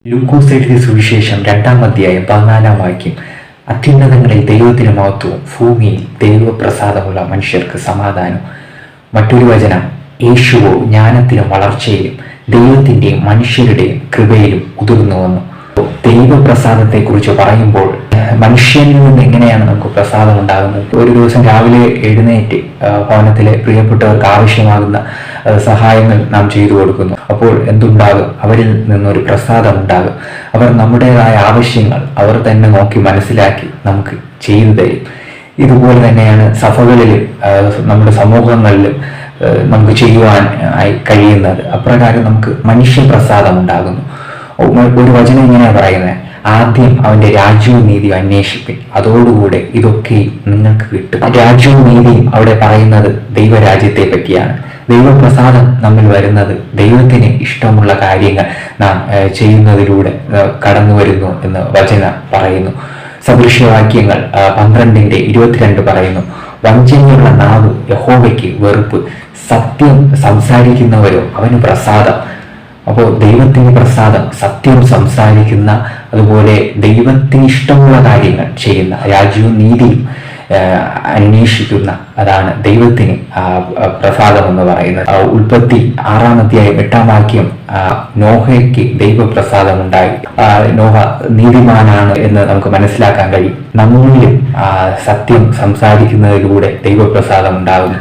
ലൂക്കോസ് എഴുതിയ സുവിശേഷം 2-ാം അധ്യായം 14-ാം വാക്യം. അത്യുന്നതങ്ങളിൽ ദൈവത്തിന് മഹത്വവും ഭൂമിയിൽ ദൈവപ്രസാദമുള്ള മനുഷ്യർക്ക് സമാധാനം. മറ്റൊരു വചനം, യേശുവോ ജ്ഞാനത്തിലും വളർച്ചയിലും ദൈവത്തിൻ്റെയും മനുഷ്യരുടെയും കൃപയിലും ഉതിർന്നു വന്നു. ദൈവപ്രസാദത്തെക്കുറിച്ച് പറയുമ്പോൾ മനുഷ്യനിൽ നിന്ന് എങ്ങനെയാണ് നമുക്ക് പ്രസാദം ഉണ്ടാകുന്നത്? ഒരു ദിവസം രാവിലെ എഴുന്നേറ്റ് ഭവനത്തിലെ പ്രിയപ്പെട്ടവർക്ക് ആവശ്യമാകുന്ന സഹായങ്ങൾ നാം ചെയ്തു കൊടുക്കുന്നു. അപ്പോൾ എന്തുണ്ടാകും? അവരിൽ നിന്നൊരു പ്രസാദം ഉണ്ടാകും. അവർ നമ്മുടേതായ ആവശ്യങ്ങൾ അവർ തന്നെ നോക്കി മനസ്സിലാക്കി നമുക്ക് ചെയ്തു തരും. ഇതുപോലെ തന്നെയാണ് സഭകളിലും നമ്മുടെ സമൂഹങ്ങളിലും നമുക്ക് ചെയ്യുവാൻ കഴിയുന്നത്. അപ്രകാരം നമുക്ക് മനുഷ്യപ്രസാദം ഉണ്ടാകുന്നു. ഒരു വചനം ഇങ്ങനെയാണ് പറയുന്നത്, ആദ്യം അവന്റെ രാജ്യവും നീതിയും അന്വേഷിപ്പിൻ, അതോടുകൂടെ ഇതൊക്കെ നിങ്ങൾക്ക് കിട്ടും. രാജ്യവും നീതിയും അവിടെ പറയുന്നത് ദൈവരാജ്യത്തെ പറ്റിയാണ്. ദൈവപ്രസാദം നമ്മിൽ വരുന്നത് ദൈവത്തിന് ഇഷ്ടമുള്ള കാര്യങ്ങൾ നാം ചെയ്യുന്നതിലൂടെ കടന്നു വരുന്നു എന്ന് വചനം പറയുന്നു. സദൃശ്യവാക്യങ്ങൾ 12:22 പറയുന്നു, വഞ്ചനയുള്ള നാവ് യഹോവയ്ക്ക് വെറുപ്പ്, സത്യം സംസാരിക്കുന്നവരോ അവന് പ്രസാദം. അപ്പോൾ ദൈവത്തിന് പ്രസാദം സത്യം സംസാരിക്കുന്ന, അതുപോലെ ദൈവത്തിന് ഇഷ്ടമുള്ള കാര്യങ്ങൾ ചെയ്യുന്ന, രാജ്യവും നീതിയും അന്വേഷിക്കുന്ന, അതാണ് ദൈവത്തിന് പ്രസാദം എന്ന് പറയുന്നത്. ഉൽപ്പത്തി 6-ാം അധ്യായം 8-ാം വാക്യം, നോഹയ്ക്ക് ദൈവപ്രസാദം ഉണ്ടായി. നോഹ നീതിമാനാണ് എന്ന് നമുക്ക് മനസ്സിലാക്കാൻ കഴിയും. നമ്മളിലും സത്യം സംസാരിക്കുന്നതിലൂടെ ദൈവപ്രസാദം ഉണ്ടാകുന്നു.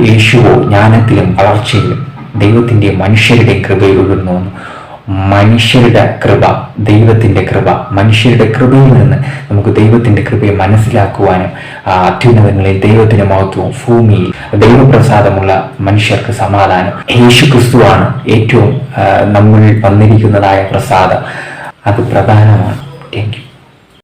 യേശുവോ ജ്ഞാനത്തിലും വളർച്ചയിലും ദൈവത്തിൻ്റെയും മനുഷ്യരുടെയും കൃപയിൽ ഉയർന്നു വന്നു. മനുഷ്യരുടെ കൃപ, ദൈവത്തിൻ്റെ കൃപ. മനുഷ്യരുടെ കൃപയിൽ നിന്ന് നമുക്ക് ദൈവത്തിൻ്റെ കൃപയെ മനസ്സിലാക്കുവാനും അത്യുന്നതങ്ങളിൽ ദൈവത്തിൻ്റെ മഹത്വവും ഭൂമിയിൽ ദൈവപ്രസാദമുള്ള മനുഷ്യർക്ക് സമാധാനം. യേശു ക്രിസ്തുവാണ് ഏറ്റവും നമ്മിൽ വന്നിരിക്കുന്നതായ പ്രസാദം. അത് പ്രധാനമാണ്. Thank you.